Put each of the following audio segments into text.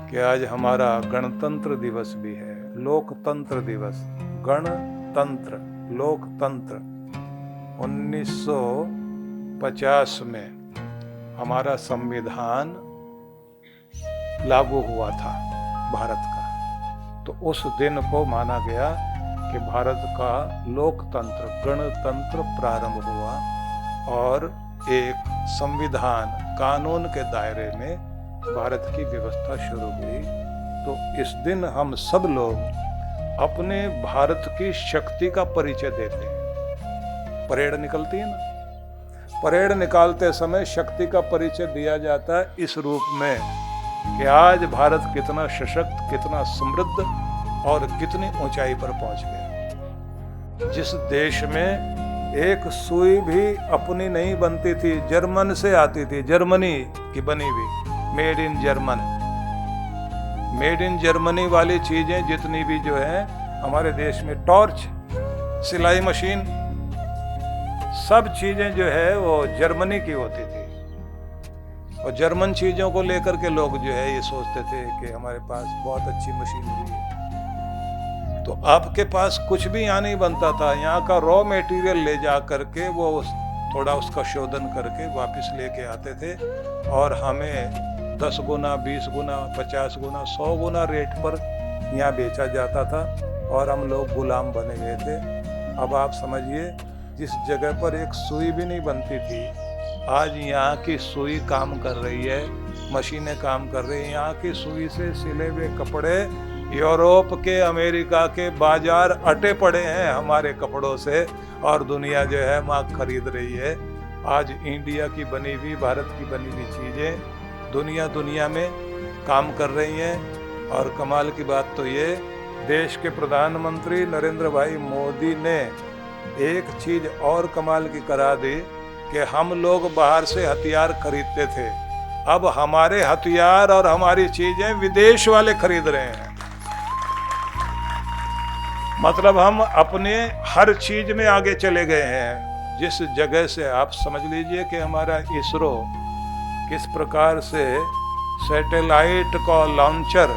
कि आज हमारा गणतंत्र दिवस भी है, लोकतंत्र दिवस। गणतंत्र, लोकतंत्र 1950 में हमारा संविधान लागू हुआ था भारत का। तो उस दिन को माना गया कि भारत का लोकतंत्र, गणतंत्र प्रारंभ हुआ और एक संविधान, कानून के दायरे में भारत की व्यवस्था शुरू हुई। तो इस दिन हम सब लोग अपने भारत की शक्ति का परिचय देते हैं। परेड निकलती है ना, परेड निकालते समय शक्ति का परिचय दिया जाता है इस रूप में कि आज भारत कितना सशक्त, कितना समृद्ध और कितनी ऊंचाई पर पहुंच गया। जिस देश में एक सुई भी अपनी नहीं बनती थी, जर्मन से आती थी, जर्मनी की बनी हुई, made in German, made in Germany वाली चीजें जितनी भी जो है हमारे देश में, टॉर्च, सिलाई मशीन, सब चीजें जो है वो जर्मनी की होती थी। और जर्मन चीजों को लेकर के लोग जो है ये सोचते थे कि हमारे पास बहुत अच्छी मशीनरी है। तो आपके पास कुछ भी यहाँ नहीं बनता था, यहाँ का रॉ मटेरियल ले जा करके वो थोड़ा उसका शोधन करके वापस लेके आते थे और हमें 10 गुना, 20 गुना, 50 गुना, 100 गुना रेट पर यहाँ बेचा जाता था और हम लोग गुलाम बने गए थे। अब आप समझिए, जिस जगह पर एक सुई भी नहीं बनती थी, आज यहाँ की सुई काम कर रही है, मशीनें काम कर रही हैं। यहाँ की सुई से सिले हुए कपड़े यूरोप के, अमेरिका के बाजार अटे पड़े हैं हमारे कपड़ों से, और दुनिया जो है वहाँ खरीद रही है। आज इंडिया की बनी हुई, भारत की बनी हुई चीज़ें दुनिया में काम कर रही हैं। और कमाल की बात तो ये, देश के प्रधानमंत्री नरेंद्र भाई मोदी ने एक चीज और कमाल की करा दी कि हम लोग बाहर से हथियार खरीदते थे, अब हमारे हथियार और हमारी चीजें विदेश वाले खरीद रहे हैं। मतलब हम अपने हर चीज में आगे चले गए हैं। जिस जगह से आप समझ लीजिए कि हमारा इसरो किस प्रकार से सैटेलाइट का लॉन्चर,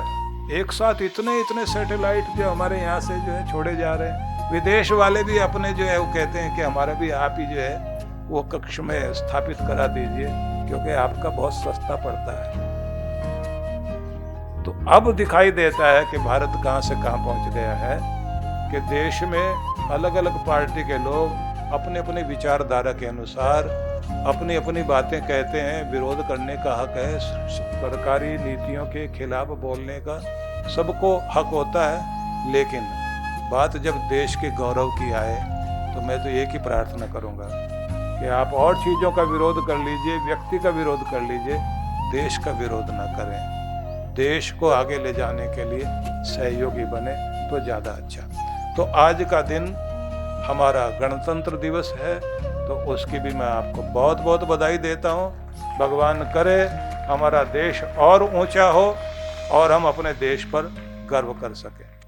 एक साथ इतने सैटेलाइट जो हमारे यहाँ से जो है छोड़े जा रहे हैं। विदेश वाले भी अपने जो है वो कहते हैं कि हमारा भी आप ही जो है वो कक्ष में स्थापित करा दीजिए, क्योंकि आपका बहुत सस्ता पड़ता है। तो अब दिखाई देता है कि भारत कहाँ से कहाँ पहुँच गया है कि देश में अलग अलग पार्टी के लोग अपने अपने विचारधारा के अनुसार अपनी अपनी बातें कहते हैं। विरोध करने का हक है, सरकारी नीतियों के खिलाफ बोलने का सबको हक होता है। लेकिन बात जब देश के गौरव की आए तो मैं तो एक ही प्रार्थना करूंगा कि आप और चीज़ों का विरोध कर लीजिए, व्यक्ति का विरोध कर लीजिए, देश का विरोध ना करें। देश को आगे ले जाने के लिए सहयोगी बने तो ज़्यादा अच्छा। तो आज का दिन हमारा गणतंत्र दिवस है, तो उसकी भी मैं आपको बहुत बहुत बधाई देता हूँ। भगवान करे हमारा देश और ऊंचा हो और हम अपने देश पर गर्व कर सकें।